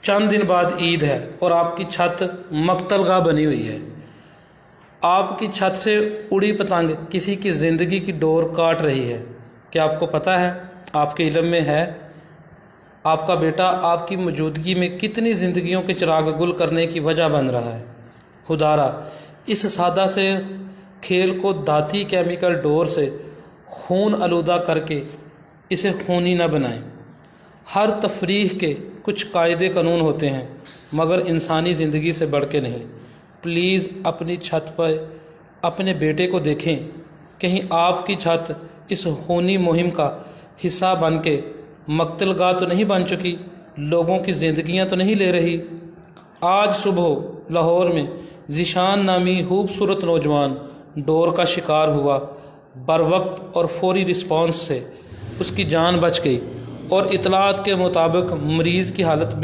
چند دن بعد عید ہے اور آپ کی چھت مقتل گاہ بنی ہوئی ہے۔ آپ کی چھت سے اڑی پتنگ کسی کی زندگی کی ڈور کاٹ رہی ہے۔ کیا آپ کو پتہ ہے، آپ کے علم میں ہے، آپ کا بیٹا آپ کی موجودگی میں کتنی زندگیوں کے چراغ گل کرنے کی وجہ بن رہا ہے؟ خدارا اس سادہ سے کھیل کو دھاتی کیمیکل ڈور سے خون آلودہ کر کے اسے خونی نہ بنائیں۔ ہر تفریح کے کچھ قاعدے قانون ہوتے ہیں، مگر انسانی زندگی سے بڑھ کے نہیں۔ پلیز اپنی چھت پر اپنے بیٹے کو دیکھیں، کہیں آپ کی چھت اس خونی مہم کا حصہ بن کے مقتل گاہ تو نہیں بن چکی، لوگوں کی زندگیاں تو نہیں لے رہی۔ آج صبح لاہور میں ذیشان نامی خوبصورت نوجوان ڈور کا شکار ہوا۔ بروقت اور فوری رسپانس سے اس کی جان بچ گئی اور اطلاعات کے مطابق مریض کی حالت